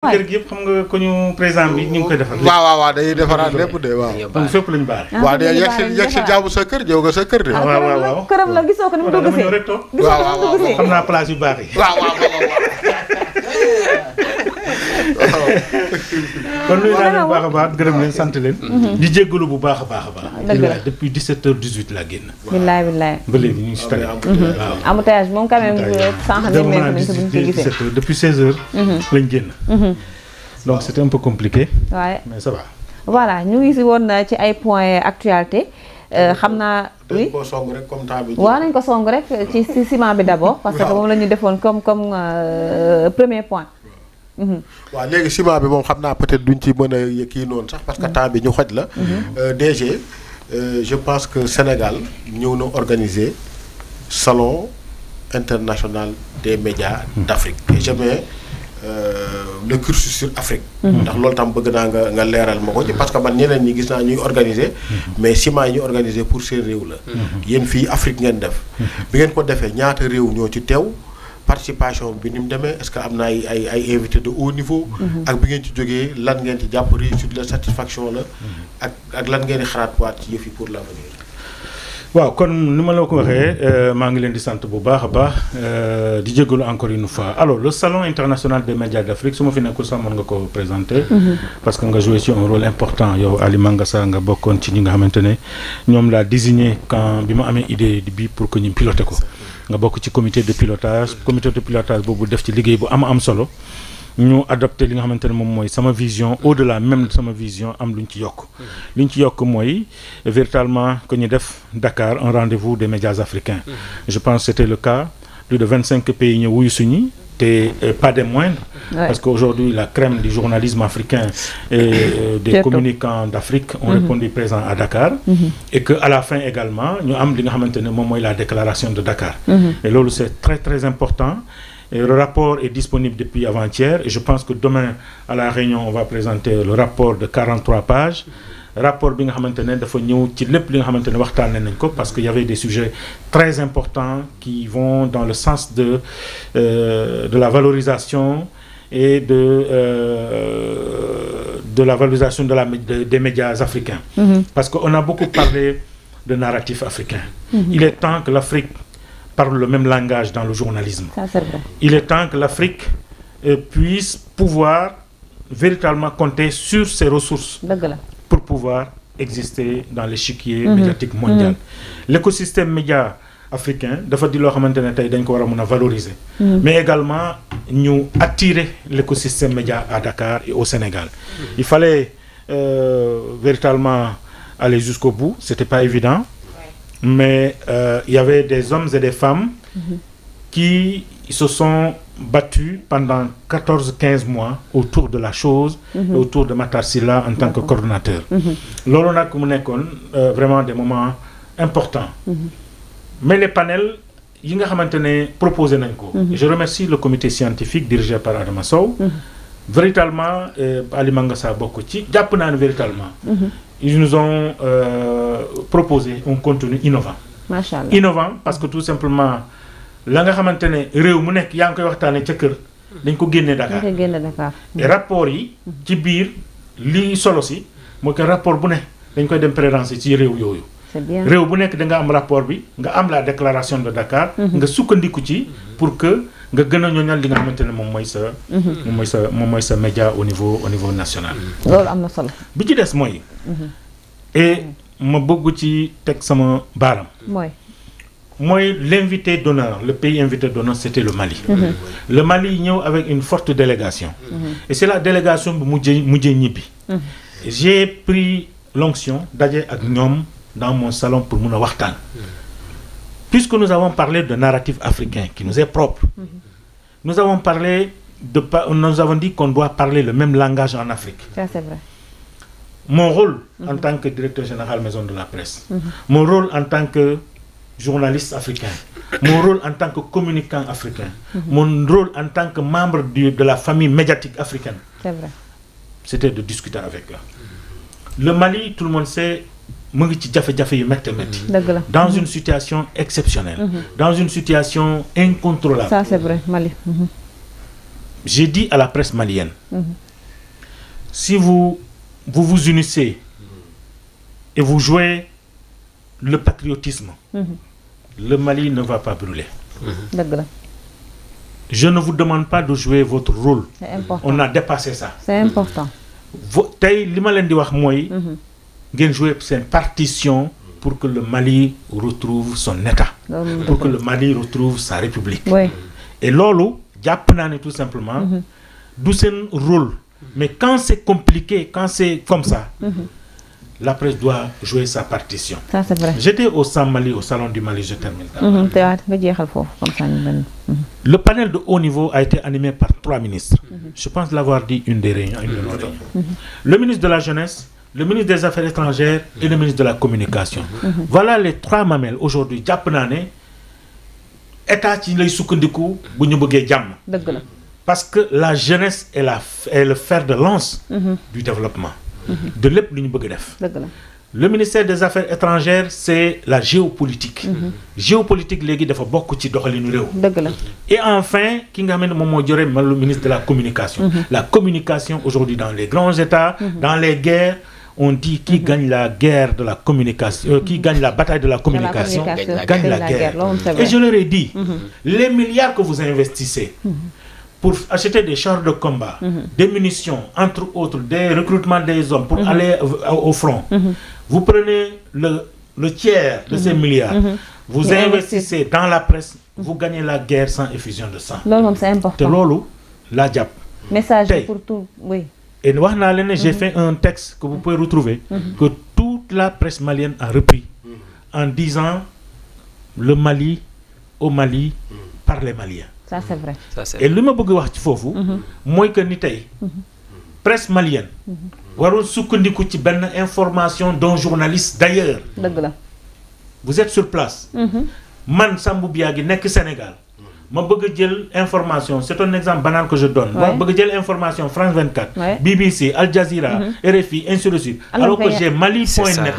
kër gi yëpp xam nga ko ñu président bi ñu ngi koy defar. waaw dañuy defaraat lépp de waaw. donc fépp lañu baare. waaw de yegg si jaamu sa kër ñëw nga sa kër de. waaw këram la gisoo ko ni mu dugg see. waaw xam naa place yu baax yi. waaw. kon nuyu naa leen bu baax a baax gërëm leen sant leen. di jéggalu bu baax a baax. dëgg la depuis 17h18 laa génn. billaay billaay. ba léegi ñu ngi si tane. waaw embouteillage moom quand même sànq nañ ko buñ ko gisee. depuis 16h. lañ génn. donc c'était un peu compliqué. waaye mais ça va. voilà ñu ngi si woon ci ay points actualité xam naa. oui ko song rek comme temps bi. waaw nañ ko song rek ci ciment bi d'abord. parce que moom la ñu defoon comme premier point. waaw léegi ciment bi moom xam naa peut-être duñ ci mën a kii noonu sax parce que temps bi ñu xoj la. DG je pense que Sénégal ñëw na organiser salon international des médias d'Afrique et je mets le cursus sur Afrique. ndax loolu tam bëgg naa nga leeral ma ko ci parce que man ñeneen ñi gis naa ñuy organiser. mais ciment yi ñuy organiser pour seen réew la. yéen fii Afrique ngeen def. bi ngeen ko defee ñaata réew ñoo ci teew. participation bi ni mu demee est-ce que am na ay invités de haut niveau. ak bi ngeen ci jógee lan ngeen ci jàpp réussite la satisfaction la. ak lan ngeen di xalaat waat ci yëf yi pour l'avenir. waaw kon ni ma la ko waxee maa ngi leen di sant bu baax a baax di jégalu encore une fois alors le salon international des médias d'Afrique su ma fi nekkul sax mën nga ko présenter. parce que nga joué ci un rôle important yow Ali Mangassa nga bokkoon ci ñi nga xamante ne ñoom laa désigné quand bi ma amee idée bi pour que ñu piloté ko. nga bokk ci comité de pilotage boobu def ci liggéey bu am solo ñu adopté li nga xamante ne moom mooy sama vision au-delà même de sama vision am lu ñu ci yokk. li ñu ci yokk mooy véritablement que ñu def Dakar un rendez-vous des médias africains. je pense que c'était le cas plus de 25 pays ñu wuyu suñu te pas des moindres. parce qu'aujourd'hui la crème du journalisme africain et des communicants d'Afrique ont répondu présent à Dakar. et que à la fin également ñu am li nga xamante ne moom mooy la déclaration de Dakar. et loolu c'est très très important. Et le rapport est disponible depuis avant-hier et je pense que demain à la réunion on va présenter le rapport de 43 pages. rapport bi nga xamante ne dafa ñëw ci lépp li nga xamante ne waxtaanee nañ ko parce que y avait des sujets très importants qui vont dans le sens de la valorisation et de la valorisation des médias africains. Parce qu'on a beaucoup parlé de narratif africain. Il est temps que l'Afrique parle le même langage dans le journalisme. Ça, c'est vrai. Il est temps que l'Afrique puisse pouvoir véritablement compter sur ses ressources pour pouvoir exister dans l'échiquier médiatique mondial. L'écosystème média africain dafa di loo xamante ne tey dañ ko war a mën a valoriser. mais également ñu attirer l'écosystème média à Dakar et au Sénégal. il fallait véritablement aller jusqu'au bout, c'était pas évident. mais il y avait des hommes et des femmes qui se sont battus pendant 14-15 mois autour de la chose et autour de Matar Sylla en tant que coordonnateur. loolu nag mu nekkoon vraiment des moments importants. mais les panels yi nga xamante ne proposé nañ ko. je remercie le comité scientifique dirigé par Adama Sow. véritablement Ali Mangassa bokk ci jàpp naa ne véritablement. ils nous ont proposé un contenu innovant. Machallah. Innovant parce que tout simplement la nga xamante ne réew mu nekk yaa ngi koy waxtaanee ca kër dañ ko génnee Dakar. et rapport yi ci biir lii solo si mooy que rapport bu ne dañ koy dem prérencer ci réew yooyu. c'est bien réew bu nekk da nga am rapport bi nga am la déclaration de Dakar. nga sukkandiku ci pour que nga gën a ñoñal li nga xamante ne moom mooy sa média au niveau national. loolu am na solo. bi ci des mooy. et ma bëgg ci teg sama baaram. mooy l'invité d'honneur le pays invité d'honneur c'était le Mali. le Mali ñëw avec une forte délégation. et c'est la délégation bu mujjee ñibbi. j'ai pris l'onction daje ak ñoom dans mon salon pour mun a waxtaan. puisque nous avons parlé de narratif africain qui nous est propre. nous avons dit qu'on doit parler le même langage en Afrique. Ça c'est vrai. mon rôle en tant que directeur général maison de la presse. mon rôle en tant que journaliste africain. mon rôle en tant que communicant africain. mon rôle en tant que membre de la famille médiatique africaine. C'est vrai. C'était de discuter avec eux. Le Mali, tout le monde sait, mu ngi ci jafe-jafe yu métti. dans une situation exceptionnelle. dans une situation incontrôlable. Ça c'est vrai, Mali. j'ai dit à la presse malienne, si vous vous unissez et vous jouez le patriotisme, le Mali ne va pas brûler. Je ne vous demande pas de jouer votre rôle. C'est important. On a dépassé ça. C'est important. Tey li ma leen di wax mooy ngeen jouer seen partition pour que le Mali retrouve son état, pour que le Mali retrouve sa république. Oui. Et loolu jàpp naa ne tout simplement du seen rôle. Mais quand c'est compliqué, quand c'est comme ça, la presse doit jouer sa partition. Ça c'est vrai. J'étais au Mali, au salon du Mali, je termine. Le panel de haut niveau a été animé par 3 ministres. Je pense l'avoir dit une des réunions. Le ministre de la Jeunesse, le ministre des Affaires étrangères et le ministre de la Communication. Voilà les 3 mamelles aujourd'hui. Jàpp naa ne état ci lay sukkandiku bu ñu bëggee jàmm. Dëgg la. Parce que la jeunesse est le fer de lance du développement. De lépp lu ñu bëgg def. Dëgg la. Le ministère des Affaires étrangères, c'est la géopolitique. Géopolitique léegi dafa bokk ci doxalinu réew. Dëgg la. Et enfin, ki nga xam ne moom moo jore le ministre de la Communication. La communication aujourd'hui dans les grands États, dans les guerres, on dit qui gagne la guerre de la communication, qui gagne la bataille de la communication, gagne la guerre. Et je leur ai dit, les milliards que vous investissez pour acheter des chars de combat, des munitions, entre autres, des recrutements des hommes pour aller au front, vous prenez le tiers de ces milliards, vous investissez dans la presse, vous gagnez la guerre sans effusion de sang. C'est important. Te loolu la jàpp. Message pour tout, oui. Et wax naa leen ne j'ai fait un texte que vous pouvez retrouver, que toute la presse malienne a repris, en disant le Mali au Mali par les Maliens. Ça c'est vrai. Et li ma bëgg wax ci foofu mooy que ni tey presse malienne warul sukkandiku ci benn information d'un journaliste d'ailleurs. Dëgg la. Vous êtes sur place. Man Sambou Biagui nekk Sénégal ma bëgg a jël information, c'est un exemple banal que je donne. Ma bëgg a jël information France 24, BBC, Al Jazeera, RFI, ainsi de suite. Alors que j'ai Mali.net,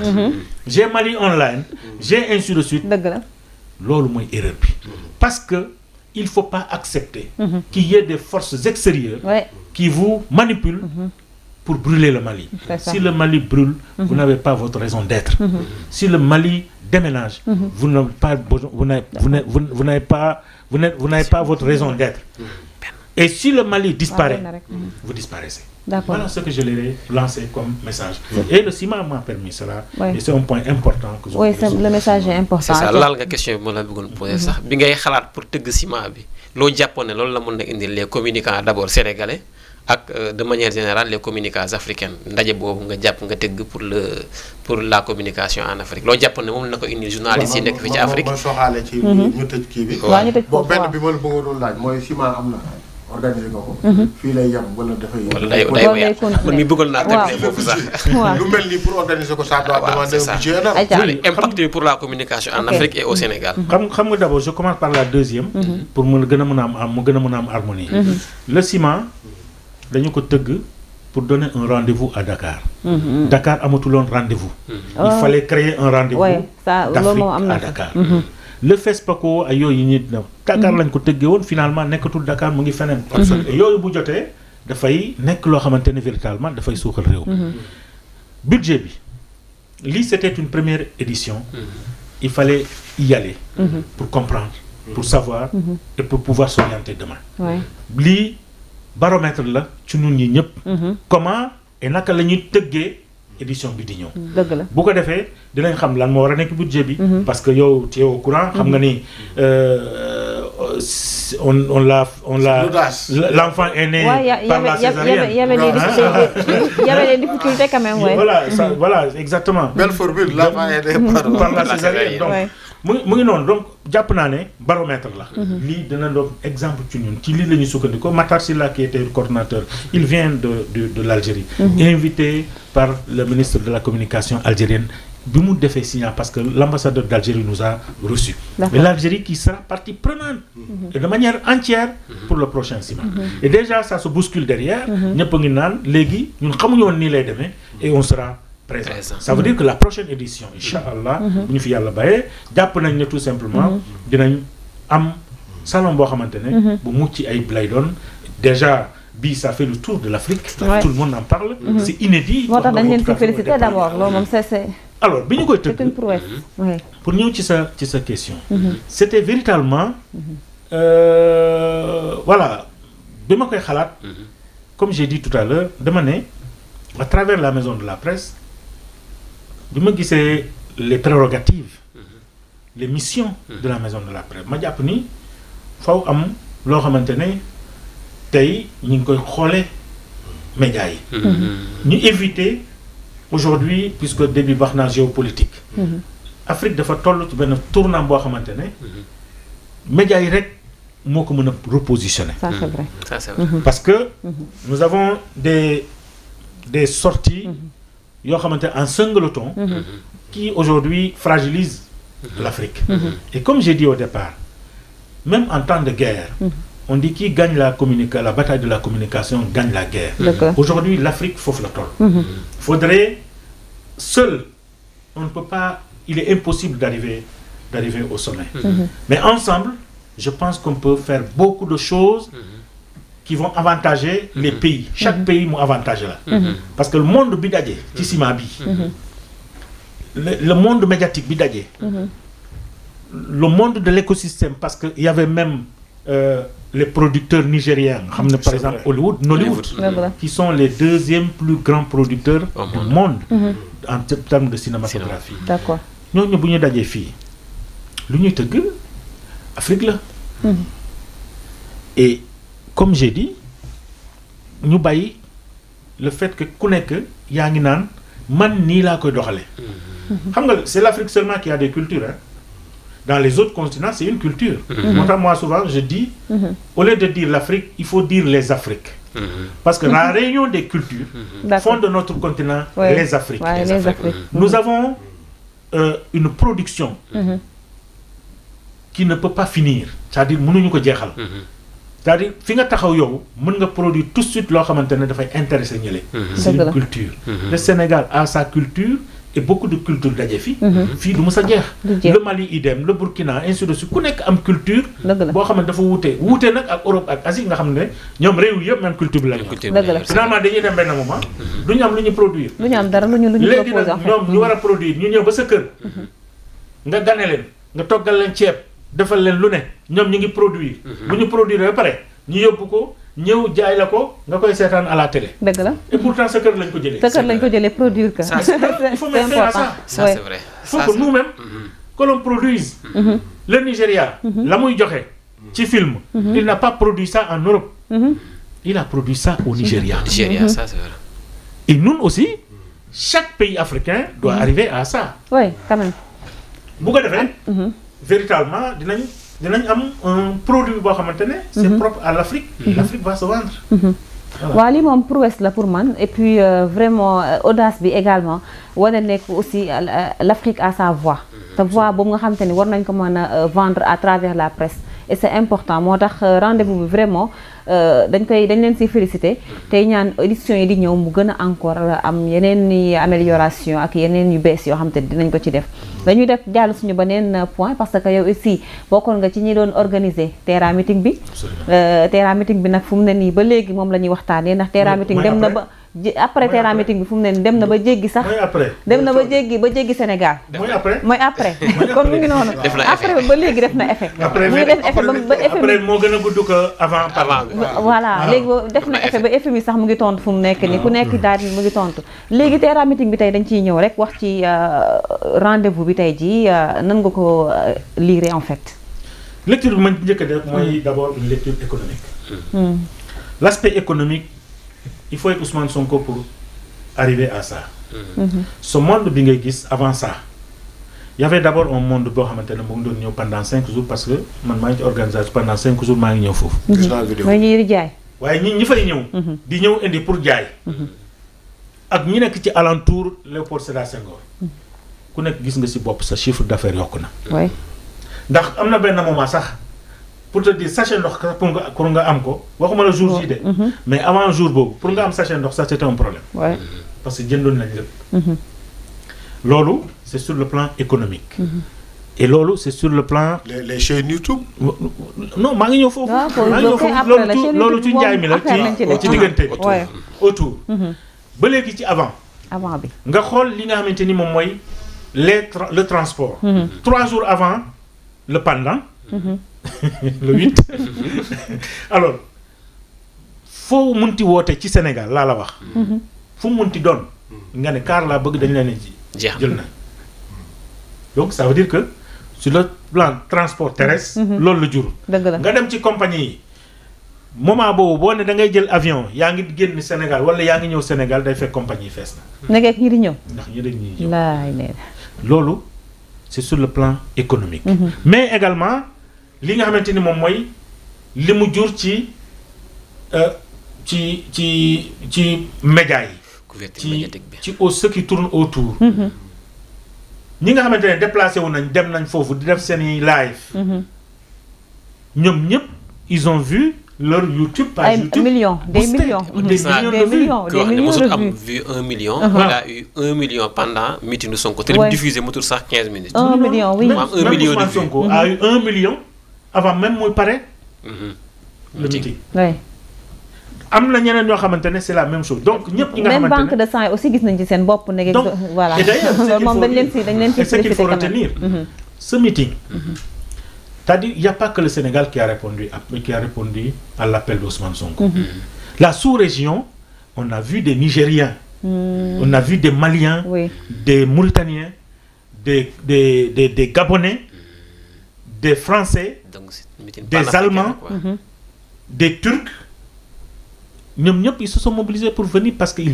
j'ai Mali Online, j'ai ainsi de suite. Dëgg la. Loolu mooy erreur bi. Parce que il ne faut pas accepter qu'il y ait des forces extérieures qui vous manipulent pour brûler le Mali. Si le Mali brûle, vous n'avez pas votre raison d'être. Si le Mali déménage, vous n'avez pas votre raison d'être. Et si le Mali disparaît, vous disparaissez. Voilà ce que je leur ai lancé comme message. Et le CIMA m'a permis cela. Et c'est un point important que je oui, le message est important. C'est ça, laal nga question bi ma la bëggoon poser sax bi ngay xalaat pour tëgg CIMA bi loo jàppoon ne loolu la mën na indi les communicants d'abord sénégalais ak de manière générale les communicants africains ndaje boobu nga jàpp nga tëgg pour la communication en Afrique loo jàppoon ne moom na ko indi journalistes yi nekk fi ci Afrique. ma soxaale ci ñu tëj kii bi. waaw ñu tëj ko benn bi ma la bëggoon laaj mooy CIMA am na organisé nga ko. fii lay yem wala dafay. wala day man mi bëggoon naa terminer foofu sax. lu mel ni pour organiser ko ça doit demander un budget énorme. Impact bi pour la communication en Afrique et au Sénégal. xam nga d'abord je commence par la deuxième. pour mu gën a mën a am harmonie. Le CIMA dañu ko tëgg pour donner un rendez-vous à Dakar. Dakar amatuloon rendez-vous. Il fallait créer un rendez-vous d'Afrique à Dakar. Le FESPACO ay yooyu ñi Dakar lañ ko tëggee woon finalement nekkatul Dakar mu ngi feneen. et yooyu bu jotee dafay nekk loo xamante ne véritablement dafay suuxal réew. Budget bi lii c'était une première édition. Il fallait y aller. Pour comprendre, pour savoir et pour pouvoir s'orienter demain. Lii baromètre la ci ñun ñi ñëpp. Comment et naka la ñuy tëggee édition bi di ñëw. dëgg la bu ko defee dinañ xam lan moo war a nekk budget bi. parce que yow tu es au courant xam nga ni l'enfant est né par la césarienne. Il y avait des difficultés quand même. Voilà exactement. Belle formule, l'enfant est né par la césarienne. Donc mu ngi noonu donc jàpp naa ne baromètre la. lii dina doon exemple ci ñun ci lii la ñuy sukkandiku Matar Sylla qui était coordinateur il vient de l'Algérie. Invité par le ministre de la communication algérienne bi mu defee signer parce que l'ambassadeur d'Algérie nous a reçus. Et l'Algérie qui sera partie prenante et de manière entière pour le prochain CIMA. Et déjà ça se bouscule derrière. ñëpp a ngi naan léegi ñun xamuñu woon nii lay demee et on sera présent. Ça veut dire que la prochaine édition Inch'Allah bu ñu fi yàlla bàyyee jàpp nañ ne tout simplement dinañ am salon boo xamante ne bu mucc ay lay doon déjà bii ça fait le tour de l'Afrique. Ouais. Tout le monde en parle. C'est inédit. moo tax dañ leen ci féliciter d'abord loolu moom c'est alors bi ñu koy c'est une tëgg prouesse. Oui. pour ñëw ci sa question. c'était véritablement voilà bi ma koy xalaat. comme j'ai dit tout à l'heure dama ne à travers la maison de la presse bi ma gisee les prérogatives les missions de la maison de la presse ma jàpp ni faw am loo xamante ne tey ñu ngi koy xoolee médias yi. ñu éviter aujourd'hui puisque début wax naa géopolitique. Afrique dafa toll ci benn tournant boo xamante ne médias yi rek moo ko mën a repositionner. Ça c'est vrai. Ça c'est vrai. parce que nous avons des sorties yoo xamante en singleton qui aujourd'hui fragilisent l'Afrique. Et comme j'ai dit au départ, même en temps de guerre, on dit qui gagne la bataille de la communication gagne la guerre. D'accord. Aujourd'hui, l'Afrique faut la tolle. Faudrait seul, on ne peut pas, il est impossible d'arriver au sommet. Mais ensemble, je pense qu'on peut faire beaucoup de choses qui vont avantager les pays. Chaque pays m'a avantage là. Parce que le monde bidadje, tissima bi. Le monde médiatique bidadje. Le monde de l'écosystème, parce qu'il y avait même les producteurs nigériens, par exemple Hollywood, Nollywood, qui sont les deuxièmes plus grands producteurs du monde en termes de cinématographie. D'accord. Nous avons dit que l'Union de Afrique là. Et comme j'ai dit, nous avons le fait que connaître yaa ngi naan man nii laa koy doxale. Xam nga c'est l'Afrique seulement qui a des cultures hein. Dans les autres continents, c'est une culture. Moi, souvent, je dis, au lieu de dire l'Afrique, il faut dire les Afriques. Parce que la réunion des cultures font de notre continent les Afriques. Ouais, les Afriques. Nous avons une production qui ne peut pas finir. C'est-à-dire, mënuñu ko jeexal. C'est-à-dire, fi nga taxaw yow, mën nga produire tout de suite loo xamante ne dafay intéresser ñële. C'est une culture. Le Sénégal a sa culture. Et beaucoup de cultures daje fi. Fii du mës a jeex. Le Mali idem, le Burkina ainsi de suite ku nekk am culture. boo xam ne dafa wuute nag ak Europe ak Asie nga xam ne ñoom réew yëpp même culture bi la ñu am. Finalement dañuy dem benn moment. du ñu am lu ñu produire. du ñu am dara lu ñu léegi nag ñoom ñu war a produire ñu ñëw ba sa kër. nga gane leen nga toggal leen ceeb defal leen lu ne ñoom ñu ngi produire. bu ñu produire ba pare ñu yóbbu ko. ñëw jaay la ko nga koy seetaan à la télé. dëgg la. Et pourtant sa kër lañ ko jëlee. sa kër lañ ko jëlee produire que. il faut mettre fin à ça. Ça c'est vrai. Il faut que nous-mêmes que l'on produise. Le Nigeria. la muy joxe ci film. il n'a pas produit ça en Europe. il a produit ça au Nigeria. Nigeria, ça c'est vrai. Et nous aussi chaque pays africain doit arriver à ça. oui quand même. bu ko defee. véritablement dinañ am un produit boo xamante ne. c'est propre à l'Afrique. L'Afrique va se vendre. waaw lii moom prouesse la pour man et puis vraiment audace bi également wane nekk aussi l'Afrique a sa voix. te voix boobu nga xamante ni war nañ ko mën a vendre à travers la presse. et c'est important moo tax rendez-vous bi vraiment dañ leen siy féliciter tey ñaan éditions yi di ñëw mu gën a encore am yeneen ni amélioration ak yeneen yu bees yoo xamante ni dinañ ko ci def. dañuy def jàll suñu beneen point parce que yow aussi bokkoon nga ci ñi doon organiser Terra Meeting bi. Terra Meeting bi nag fu mu ne nii ba léegi moom la ñuy waxtaanee ndax Terra Meeting dem na ba. après Terra Meeting bi fu mu ne nii dem na ba jéggi sax. dem na ba jéggi Sénégal. mooy après. kon mu ngi noonu. après ba léegi def na effet. mu ngi def effet ba effet après moo gën a gudd ko avant. voilà léegi def na effet ba effet bi sax mu ngi tontu fu mu nekk nii ku nekk daal di mu ngi tontu. léegi Terra Meeting bi tey dañ ciy ñëw rek wax ci rendez-vous bi tey jii nan nga ko lire en fait. lecture bi man njëkk a def mooy d'abord une lecture économique. L'aspect économique. Il faut être Ousmane Sonko pour arriver à ça. Ce monde bi ngay gis avant ça il y avait d'abord un monde boo xamante ne mu ngi doon ñëw pendant 5 jours parce que man maa ngi ci organisation pendant 5 jours maa ngi ñëw foofu. gis naa vidéo mooy ñuy jaay. waaye ñi fay ñëw. di ñëw indi pour jaay. ak ñi nekk ci alentour Léopold Sédar Senghor. ku nekk gis nga ci bopp sa chiffre d'affaires yokku na. ndax am na benn moment sax. pour te dire sachet ndox pour nga am ko waxuma la jour ji de mais avant jour boobu pour nga am sachet ndox ça c'était un problème parce que jëndoon nañ lépp loolu c'est sur le plan économique et loolu c'est sur le plan. les chaînes YouTube. non maa ngi ñëw foofu. maa ngi ñëw foofu loolu ci njaay mi la ci diggante autour. ba léegi ci avant bi. nga xool li nga xamante ni moom mooy le transport. 3 jours avant le pendant. le 8. alors foo munti woote ci Sénégal laa la wax. fu munti doon. nga ne car laa bëgg dañ leen a jël na. donc ça veut dire que sur le plan transport terrestre. loolu la jur. dëgg la nga dem ci compagnie yi. moment boobu boo ne da ngay jël avion yaa ngi génn Sénégal wala yaa ngi ñëw Sénégal day fekk compagnie yi fees na. nekk ñi di ñëw. ndax ñi dañuy ñëw. laay nee loolu c'est sur le plan économique. mais également li nga xamante ni moom mooy li mu jur ci médias yi. couverture médiatique bi ci ce qui tourne autour. ñi nga xamante ne déplacé wu nañ dem nañ foofu di def seeni live. ñoom ñëpp ils ont vu leur YouTube page YouTube. des millions de vues. am vu 1 million. il a eu 1 million pendant meeting Sonko. te diffusé motul sax 15 minutes. 1 million oui. même 1 million de vues. Sonko a eu 1 million avant même muy pare. le meeting. oui. am na ñeneen ñoo xamante ne c'est la même chose donc ñëpp ñi nga xamante ne même banque de sang aussi gis nañ ci seen bopp. donc voilà et d'ailleurs moom dañ leen ci ce qu'il faut retenir ce meeting. c'est-à-dire il y a pas que le Sénégal qui a répondu à l'appel d'Ousmane Sonko. La sous-région on a vu des Nigériens. on a vu des Maliens. des Mauritaniens. des Gabonais. des Français. des Allemands. des Turcs. ñoom ñëpp ils se sont mobilisés pour venir parce que ils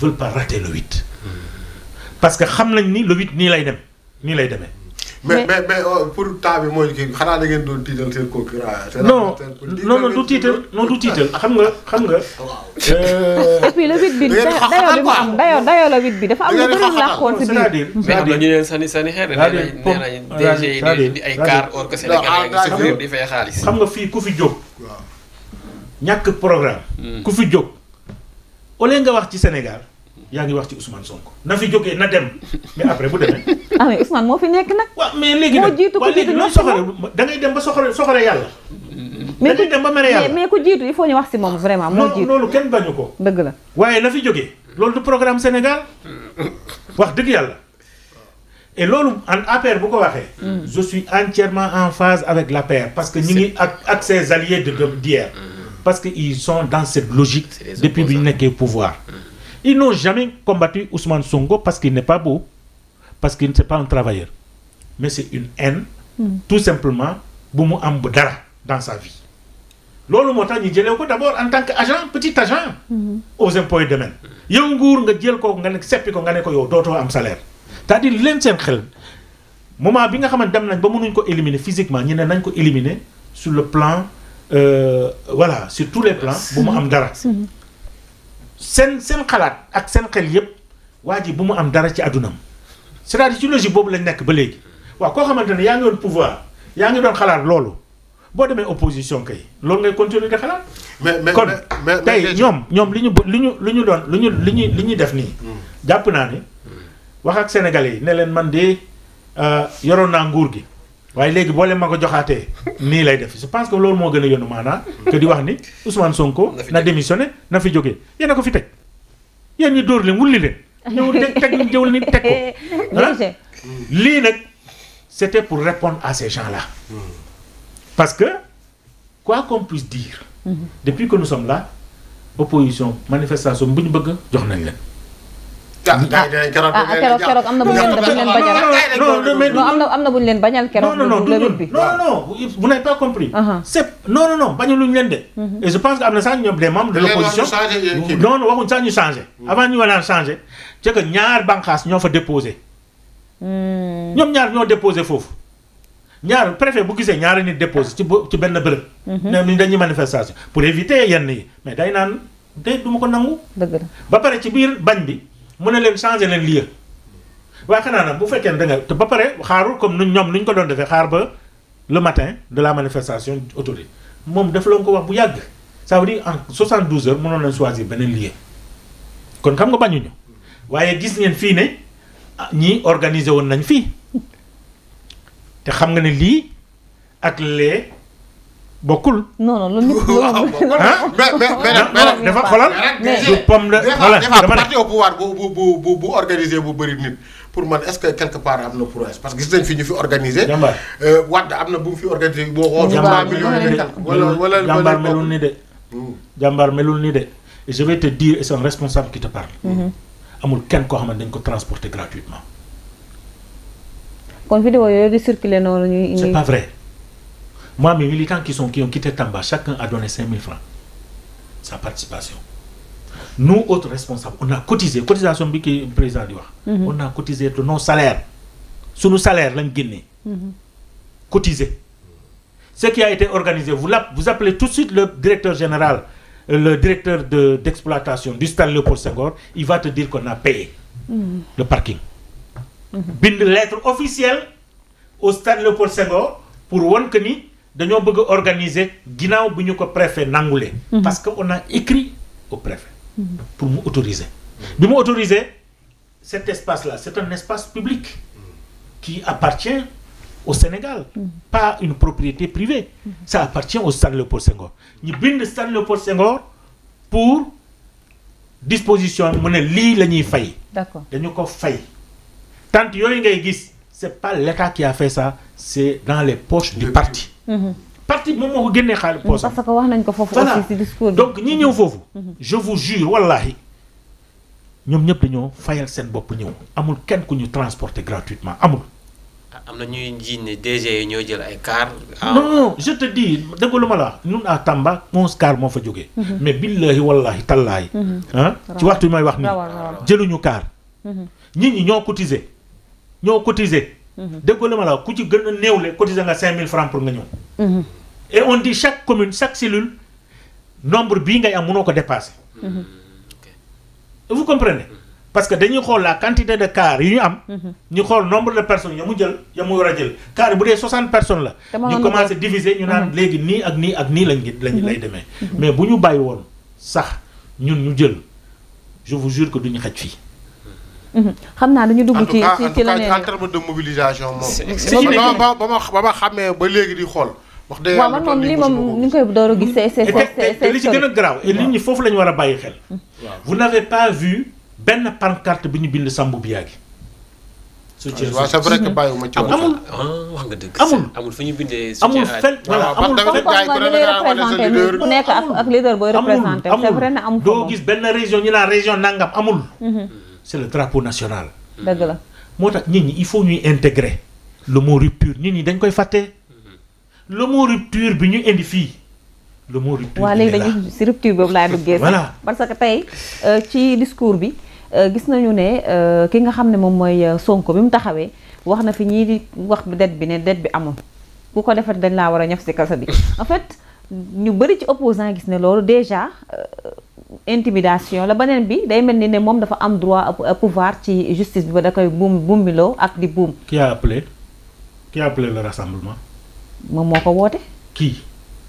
veulent pas rater le 8. parce que xam nañ ni le 8 nii lay demee. mais pour temps bi mooy kii xanaa da ngeen doon tiital seen concurrent. non du tiital xam nga. et puis le 8 bi dayoo bi mu am dayoo la 8 bi dafa am lu bëri lu làqoon si biir. mais am na ñu leen sànni xeer nee nañ DG yi di ay car or que Sénégal yi souffrir di fay xaalis. xam nga fii ku fi jóg. ñàkk programme. ku fi jóg au lieu nga wax ci Sénégal yaa ngi wax ci Ousmane Sonko na fi jógee na dem mais après bu demee. mais Ousmane moo fi nekk nag. waaw mais léegi nag waaw léegi looy soxore da ngay dem ba soxore yàlla. da ngay dem ba mere yàlla mais ku jiitu il faut ñu wax si moom vraiment. moo jiitu loolu kenn bañu ko. dëgg la waaye na fi jógee loolu du programme Sénégal wax dëgg yàlla. et loolu en APR bu ko waxee. je suis entièrement en phase avec l'APR parce que ñu ngi ak ses alliés d'hier. parce que ils sont dans cette logique depuis bi ñu nekkee pouvoir. Ils n'ont jamais combattu Ousmane Sonko parce qu'il n'est pas beau, parce qu'il n'est pas un travailleur. Mais c'est une haine, tout simplement, bu mu am bu dara dans sa vie. Loolu moo tax ñu jëlee ko d'abord en tant qu'agent, petit agent, aux impôts et domaines. yow nguur nga jël ko nga ne seppi ko nga ne ko yow dootoo am salaire. c'est-à-dire leen seen xel moment bi nga xamante dem nañ ba mënuñ ko éliminer physiquement ñu ne nañ ko éliminer sur le plan voilà sur tous les plans bu mu am dara. seen xalaat ak seen xel yëpp waa ji bu mu am dara ci àddunam c'est-à-dire ci logique boobu lañ nekk ba léegi waaw koo xamante ne yaa ngi doon pouvoir yaa ngi doon xalaat loolu boo demee opposition kay loolu ngay continuer di xalaat. kon tey ñoom li ñu def nii. jàpp naa ne wax ak sénégalais yi ne leen man de yoroon naa nguur gi waaye léegi boo leen ma ko joxaatee nii lay def je pense que loolu moo gën a yónnu maanaam que di wax ni Ousmane Sonko na démissionné na fi jógee yéen a ko fi teg yéen ñu dóor leen wulli leen. ñëw teg jëwal ni teg ko. lii nag c'était pour répondre à ces gens-là. parce que quoi qu'on puisse dire. depuis que nous sommes là opposition manifestation bu ñu bëgg jox nañ leen. keroog am na bu ñu leen bañal. am na bu ñu leen bañal keroog. non vous n'avez pas compris. c'est non bañaluñu leen de. et je pense que am na sax ñoom des membres de l'opposition. non waxuñ sax ñu changé. avant ñu war changé c'est que ñaar bànqaas ñoo fa déposé. ñoom ñaar ñoo déposé foofu. ñaar préfet bu gisee ñaari nit déposé ci benn bërëb. ne ni dañuy manifestation pour éviter yenn yi mais day naan de du ma ko nangu. dëgg la ba pare ci biir bañ bi. mu ne leen changer leen lieu waaye xanaa nag bu fekkee ne da nga te ba pare xaarul comme ñoom nu ñu ko doon defee xaar ba le matin de la manifestation autorité moom daf la ko wax bu yàgg ça veut dire en 72 heures mënoon leen choisir beneen lieu kon xam nga bañuñu waaye gis ngeen fii ne ñii organiser woon nañ fii te xam nga ne lii ak lee bokkul. non non loolu mais dafa xoolal. du pomme de xoolal dama ne parti au pouvoir bu organisé bu bëri nit pour man est-ce que quelque part am na prouesse parce que gis nañ fi ñu fi organisé. jàmbaar Wade am na bu mu fi organisé boo xool. jàmbaar wala jàmbaar melul ni de. jàmbaar melul ni de et je vais te dire et c'est un responsable qui te parle. amul kenn koo xamante dañ ko transporter gratuitement. kon vidéo yooyu di circuler noonu ñuy. c'est pas vrai. Moi, mes militants qui ont quitté Tamba, chacun a donné 5 000 francs. Sa participation. Nous, autres responsables, on a cotisé. Cotisation, que le président dit. On a cotisé de nos salaires. Sur nos salaires, l'on Guinée. Cotisé. Ce qui a été organisé, vous appelez tout de suite le directeur général, le directeur d'exploitation du stade Léopold Senghor, il va te dire qu'on a payé le parking. Une lettre officielle au stade Léopold Senghor pour voir que ni dañoo bëgg organiser ginnaaw bu ñu ko préfet nangulé parce que on a écrit au préfet pour mu autoriser bi mu autoriser cet espace là c'est un espace public qui appartient au Sénégal pas une propriété privée ça appartient au stade Léopold Senghor ñu bind stade Léopold Senghor pour disposition mu ne lii la ñuy fay d'accord dañu ko fay tant yooyu ngay gis c'est pas l'État qui a fait ça c'est dans les poches du parti parti moom moo ko génnee xaalis poche parce que wax nañ ko foofu aussi ci discours bi donc ñi ñëw foofu je vous jure wallahi ñoom ñëpp dañoo fayal seen bopp ñëw amul kenn ku ñu transporter gratuitement amul am na ñuy njiit ne DG yi ñoo jël ay car non je te dis dëgg lu ma la ñun à Tamba 11 car moo fa jógee mais billahi wallahi tallahi ah ci waxtu bi may wax nii jëluñu car nit ñi ñoo cotiser dégg nga ma la ku ci gën a néewle cotiser nga 5 000 francs pour nga ñëw. et on dit chaque commune chaque cellule nombre bii ngay am mënoo ko dépasser. vous comprenez parce que dañuy xool la quantité de car yi ñu am. ñu xool nombre de personnes ya mu jël ya mu war a jël car yi bu dee 60 personnes la. ñu commencé diviser ñu naan léegi nii ak nii ak nii lañ lay demee. mais bu ñu bàyyi woon sax ñun ñu jël je vous jure que duñu xaj fii. xam naa dañu dugg ci la en terme de mobilisation moom. ba ma xamee ba léegi di xool. wax dëgg yàlla moom lii moom ñu ngi koy door a gis c'est li ci gën a garaaw et nit ñi foofu la ñu war a bàyyi xel. vous n'avez pas vu benn pancarte bi ñu bind Sambou Biagui. waaw c'est vrai que bàyyiwuma ci amul wax nga dëgg. amul fu ñu bindee. amul fenn voilà amul fenn ku nekk ak leader booy représenté c'est vrai ne amul doo gis benn région ñu naan région nangam amul. c'est le drapeau national. dëgg la moo tax nit ñi il faut ñuy intégrer le mot rupture nit ñi dañ koy fàtte. le mot rupture bi ñu indi fii le mot rupture. waaw léegi dañuy si rupture boobu laay duggee. voilà parce que tey ci discours bi gis nañu ne ki nga xam ne moom mooy Sonko bi mu taxawee wax na fi ñii di wax dette bi ne dette bi amul ku ko defati dañ laa war a ñaf si kasa bi en fait ñu bëri ci opposant gis ne loolu déjà. intimidation la beneen bi day mel ni ne moom dafa am droit pouvoir ci justice bi ba da koy buumbiloo ak di buum. qui a appelé le rassemblement. moom moo ko woote. qui.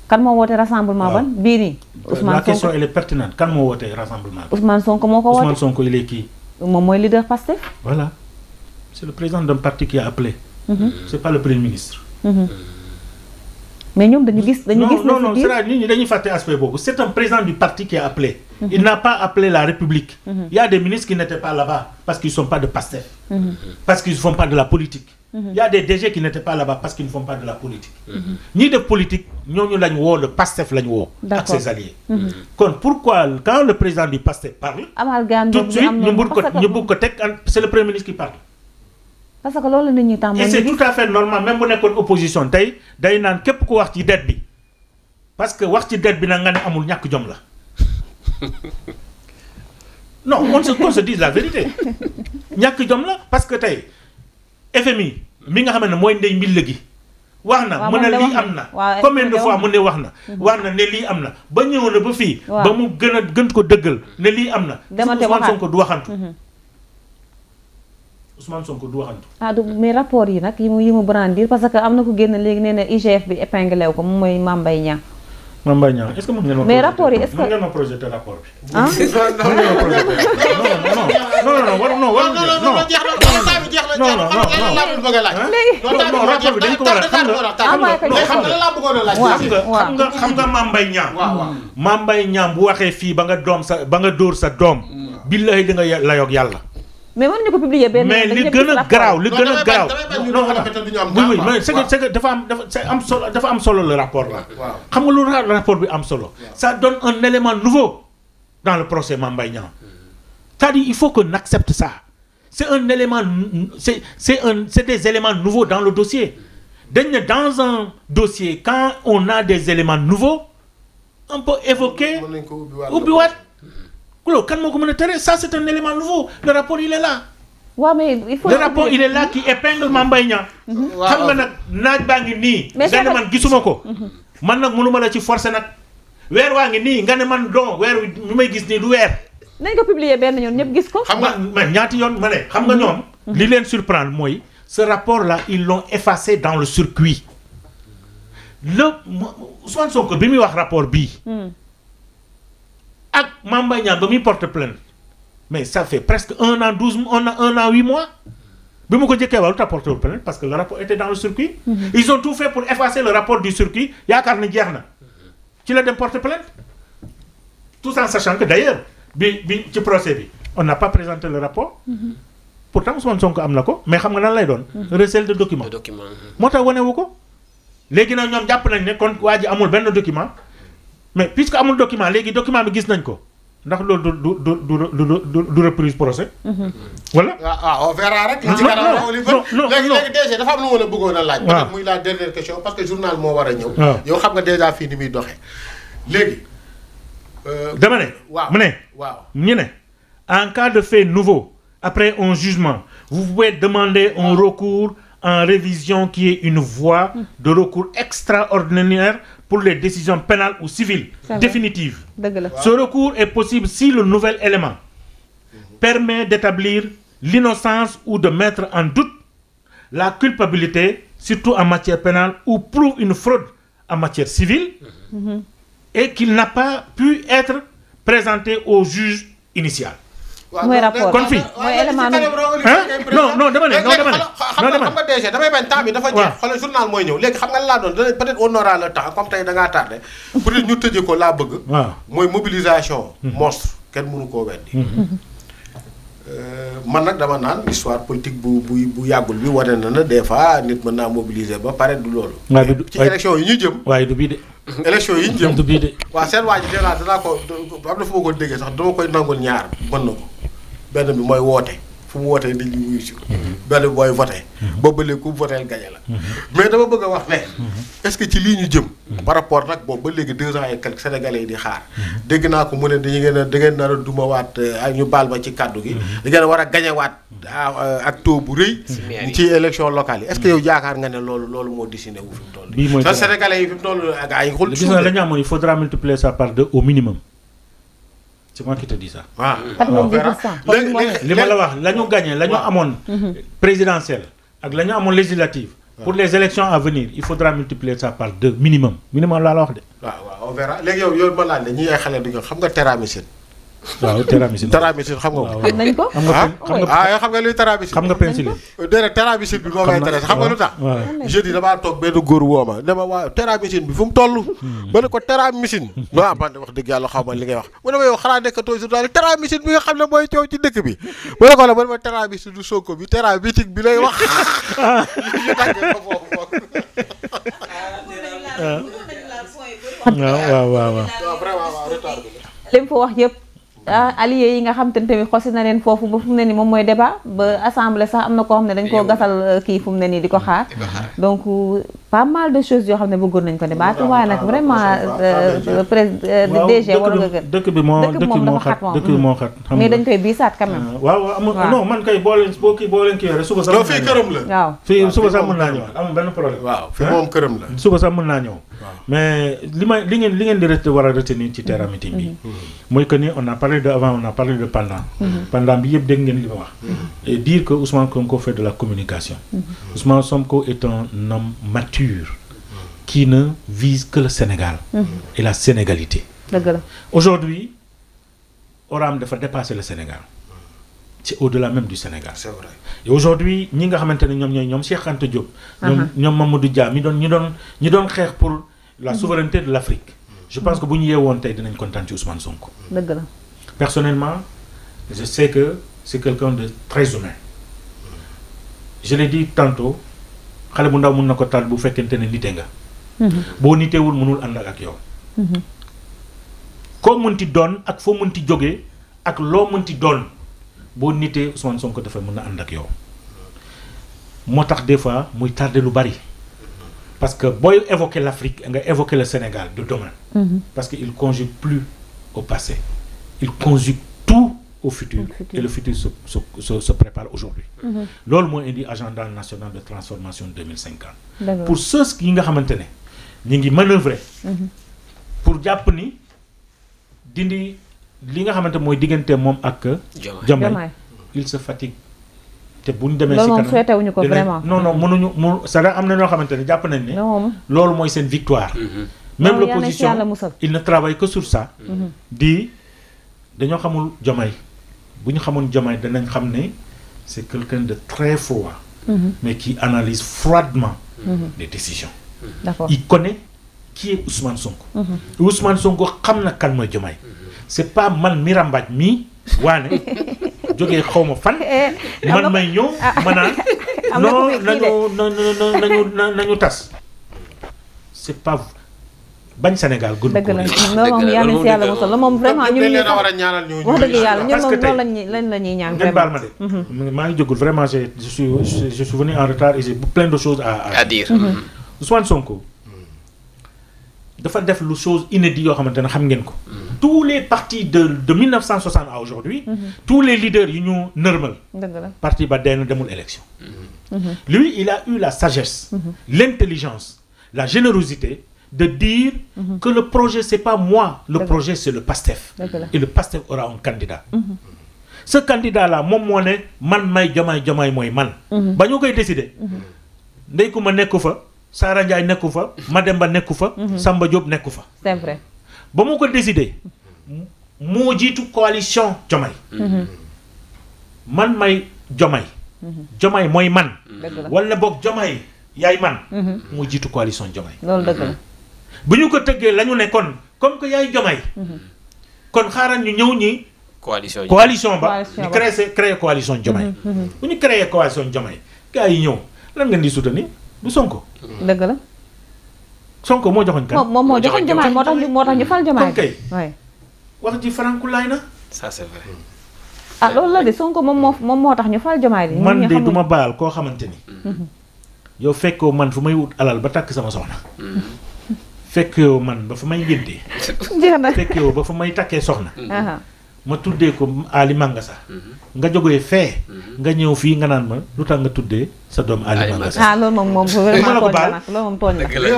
kan moo woote rassemblement ban bii nii. Ousmane Sonko la question elle est pertinente kan moo woote rassemblement. Ousmane Sonko moo ko woote Ousmane Sonko il est qui. moom mooy leader Pastef. voilà c'est le président d'un parti qui a appelé. c'est pas le premier ministre. mais ñoom dañu gis non c'est nit ñi dañuy fàtte aspect boobu c'est un président du parti qui a appelé. il n'a pas appelé la République. il y a des ministres qui n'étaient pas là-bas parce qu'ils sont pas de Pastef. parce qu'ils ne font pas de la politique. il y a des DG qui n'étaient pas là-bas parce qu'ils ne font pas de la politique. ñi def politique ñooñu lañ woo le Pastef lañ woo. ak ses alliés. kon pourquoi quand le président du Pastef parle. tout de suite ñu bëgg ko teg c'est le premier ministre qui parle. parce que loolu la nit ñi tàmm et c'est tout à fait normal même bu nekkoon opposition tey day naan képp ku wax ci dette bi parce que wax ci dette bi nag nga ne amul ñàkk jom la non qu'on se dise la vérité ñàkk jom la parce que tey FMI mi nga xam ne mooy ndey mbill gi wax na mu ne lii am na combien de fois mu ne wax na ne lii am na ba ñëw na ba fii ba mu gën ko dëggal ne lii am na Ousmane Sonko du waxantu Ousmane Sonko du waxantu. mais rapport yi nag yi mu brandir parce que am na ko génn léegi nee na IGF bi épinglé ko moom mooy Mame Mbaye Niang. Mame Mbaye Niang est-ce que mën ngeen ma mais rapport yi est-ce que mën ngeen ma projeter rapport bi. ah mën ngeen ma projeter non rapport bi dañ ko war a xam nga Mame Mbaye Niang. Mame Mbaye Niang bu waxee fii ba nga dóor sa doom. billahi di nga layoog yàlla. mais mën nañu ko publier benn mais li gën a garaaw oui mais c'est que dafa am solo le rapport là. xam nga lu rapport bi am solo. ça donne un élément nouveau dans le procès Mame Mbaye Niang. c'est-à-dire il faut qu'on accepte ça. C'est un élément, c'est des éléments nouveaux dans le dossier. Dans un dossier, quand on a des éléments nouveaux, on peut évoquer. Ça, c'est un élément nouveau. Le rapport, il est là. Ouais, mais il faut le rapport, il est là qui épingle Mame Mbaye Niang. Xam nga nag naaj baa ngi nii. nga ne man gisuma ko. man nag mënuma la ci forcer nag. weer waa ngi nii nga ne man don weer wi may gis nii du weer. nañ ko publier benn yoon ñëpp gis ko. xam nga ñaati yoon ma ne xam nga ñoom. li leen surprendre mooy ce rapport là ils l'ont effacé dans le circuit. Ousmane Sonko bi muy wax rapport bii. ak Mame Mbaye Niang ba muy porte plainte. mais ça fait presque 1 an 8 mois. bi mu ko jëkkee wax lu tax porté plainte parce que le rapport était dans le circuit. Ils ont tout fait pour effacer le rapport du circuit yaakaar na jeex na. ci la dem porte plainte. tout en sachant que d'ailleurs. bi ci procès bi on n'a pas présenté le rapport. pourtant Ousmane Sonko am na ko mais xam nga nan lay doon. recel de document. moo tax wane wu ko. léegi nag ñoom jàpp nañ ne kon waa ji amul benn document mais puisque amul document léegi document bi gis nañ ko ndax loolu du reprise procès. voilà. on verra rek. léegi déjà dafa am lu ma la bëggoon a laaj. peut-être muy la dernière question parce que journal moo war a ñëw. yow xam nga déjà fii ni muy doxee léegi. dama ne. mu ne. ñu ne en cas de fait nouveau après un jugement vous pouvez demander un recours en révision qui est une voie de recours extraordinaire pour les décisions pénales ou civiles définitives. Ce recours est possible si le nouvel élément permet d'établir l'innocence ou de mettre en doute la culpabilité surtout en matière pénale ou prouve une fraude en matière civile. Et qu'il n'a pas pu être présenté au juge initial. mooy rapport kon fii mooy élément non dama ne xam nga déjà damay bañ temps bi dafa jeex xoolal journal mooy ñëw léegi xam nga laa doon peut-être on aura le temps comme tey da ngaa tardé peut-être ñu tëjee ko laa bëgg. mooy mobilisation. monstre kenn mënu koo weddi. man nag dama naan histoire politique bu yàggul bi wane na des fois nit mën naa mobiliser ba pare du loolu. ci élection yi ñu jëm. waaye du bii de. élection yi ñu jëm du bii de. waaw seen waa ji danaa ko am na fu ma ko déggee sax dama koy nangul ñaar mën na ko benn bi mooy woote fu mu wootee nit ñi wuyu si benn bi mooy voté boobu ba léegi ku voté gañe la mais dama bëgg a wax ne est-ce que ci lii ñu jëm par rapport nag boobu ba léegi 2 ans et quelques sénégalais yi di xaar dégg naa ko mu ne da ngeen nar a dumawaat ak ñu baal ma ci kàddu gi da ngeen war a gañewaat ak taux bu rëy ci élection locale yi est-ce que yow yaakaar nga ne loolu moo dessiné wu fi mu toll bii mooy sénégalais yi fi mu toll ak ay xul gis nga la ñu amoon il faudra multiplier ça par 2 au minimum. C'est moi qui te dis ça. li ma la wax la ñu gagné la ñu amoon présidentielle ak la ñu amoon législative pour les élections à venir il faudra multiplier ça par 2 minimum laa la wax de. waaw on verra léegi yow ma laaj la ñi ay xale du ñu xam nga téramissine. waaw téramissine xam nga ko. xam nañ ko. xam nga luy téramissine. xam nga pénicilline. déedéet téramissine bi moo may intéressé xam nga lu tax. jeudi damaa toog benn góor woo ma ne ma waaw téramissine bi fu mu toll. ba ne ko téramissine. waaw man de wax dëgg yàlla xaw ma li ngay wax. mu ne ma yow xanaa nekkatoo journal téramissine bi nga xam ne mooy coow ci dëkk bi. ba ne ko la man ma téramissine du Sonko bi téramissine bi lay wax. ñu tàggee ko foofu foofu. waaw vraiment waaw retard bi la. li mu fa wax yëpp. alliés yi nga xam te ne tamit xosi na leen foofu ba fu mu ne nii moom mooy débat ba assemblée sax am na koo xam ne dañ koo gasal kii fu mu ne nii di ko xaar donc pas mal de choses yoo xam ne bëggoon nañ ko débat waaye nag vraiment DG war nga gën dëkk bi moo xat mais dañ koy biisaat quand même waaw amul non man kay boo leen kii rek suba sax fii këram la waaw fii suba sax mën naa ñëw amul benn problème waaw fii moom këram la suba sax mën naa ñëw mais li ngeen di war a retenir ci terrain meeting bi mooy que ni on a parlé de avant on a parlé de pendant. Pendant bi yëpp dégg ngeen li ma wax. Et dire que Ousmane Sonko fait de la communication. Ousmane Sonko est un homme mature. qui ne vise que le Sénégal et la sénégalité. Aujourd'hui, Oram dafa dépasser le Sénégal. C'est au-delà même du Sénégal. C'est vrai. Et aujourd'hui, ñi nga xamante ne ñoom Cheikh Anta Diop, ñoom Mamadou Dia ñi doon xeex pour la souveraineté de l'Afrique. Je pense que bu ñu yeewoon tey dinañ kontaan ci Ousmane Sonko. Personnellement, je sais que c'est quelqu'un de très humain. Je l'ai dit tantôt, xale bu ndaw mun na ko taal bu fekkente ne nite nga. boo niteewul mënul ànd ak yow. koo mënti doon ak foo mënti jógee ak loo mënti doon boo nitee Ousmane Sonko dafa mën a ànd ak yow. moo tax des fois muy tardé lu bari. parce que booy évoquer l'Afrique nga évoquer le Sénégal de demain. parce que il conjugue plus au passé. Il conjugue tout au futur. Et le futur se prépare aujourd'hui. Loolu moo indi agenda national de transformation 2050. Pour ceux qui nga xamante ne ñu ngi manœuvrer. pour jàpp ni dindi li nga xamante mooy diggante moom ak. Diomaye il se fatigue. te bu ñu demee si kanam loolu moom souhaité wuñu ko vraiment. non mënuñu c'est-à-dire am na ñoo xamante ne jàpp nañ ne. loolu mooy seen victoire. même l'opposition il ne travaille que sur ça. dañoo xamul Diomaye bu ñu xamoon Diomaye danañ xam ne c'est quelqu'un de très froid. mais qui analyse froidement les décisions. D'accord. Il connaît qui est Ousmane Sonko. Ousmane Sonko xam na kan mooy Diomaye. c'est pas man Mirambaj mii waane jógee xaw ma fan. man may ñëw ma naan nañu tas. c'est pas bañ Sénégal gënu ko. loolu moom yal na si yàlla mosal la moom vraiment ñun ñu war a ñaanal ñu wax dëgg yàlla ñun moom loolu lañ la ñuy ñaan. ngeen baal ma de. maa ngi jógul vraiment je suis venu en retard et j'ai plein de choses à dire. Ousmane Sonko dafa def lu chose inédite yoo xamante ne xam ngeen ko. tous les partis de 1960 à aujourd'hui. tous les leaders yu ñu nërmal. parti ba dee na demul élection. lui il a eu la sagesse. l'intelligence la générosité. de dire que le projet c'est pas moi, le projet c'est le PASTEF. Et le PASTEF aura un candidat. Ce candidat là moom moo ne man may Diomaye mooy man. ba ñu koy décider. Ndeye Coumba nekku fa Sara Ndiaye nekku fa Mademba nekku fa. Samba Diop nekku fa. C'est vrai. ba mu ko décider moo jiitu coalition Diomaye. man may Diomaye. Diomaye mooy man. wala boog Diomaye yaay man. moo jiitu coalition Diomaye. loolu dëgg la. bu ñu ko tëggee la ñu ne kon comme que yaay Diomaye. kon xaaral ñu ñëw ñi. coalition ba ñu créer coalition Diomaye. bu ñu créer coalition Diomaye gars yi ñëw lan ngeen di soutenir du Sonko. dëgg la. Sonko moo joxoñ kan. moom moo joxoñ Diomaye moo tax ñu fal Diomaye. kon kay wax ji farankulaay na. ça c'est vrai. ah loolu la de Sonko moom moo tax ñu fal Diomaye. man de duma baal koo xamante ni. yow fekkoo man fu may wut alal ba takk sama soxna. fekkoo man ba fa may yëddee. jeex na fekkoo ba fa may takkee soxna. ma tuddee ko Ali Mangasa. nga jógee fee. nga ñëw fii nga naan ma lu tax nga tuddee sa doom Ali Mangasa. ah loolu moom vraiment tooñ la nag loolu moom tooñ la. li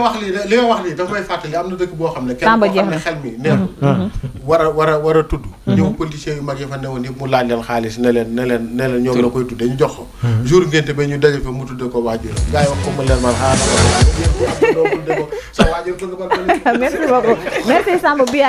nga wax lii daf may fàttali am na dëkk boo xam ne. kenn koo xam ne xel mi neexul. war a tudd. ñëw politiciens yu mag yi fa newoon yëpp mu laaj leen xaalis ne leen ñoom la koy tuddee ñu jox ko. jour ngénte ba ñu daje fa mu tuddee ko waajur. gars yi wax ko mu leen man xaaral ma ko sa waajur ko nga merci beaucoup merci Samba bi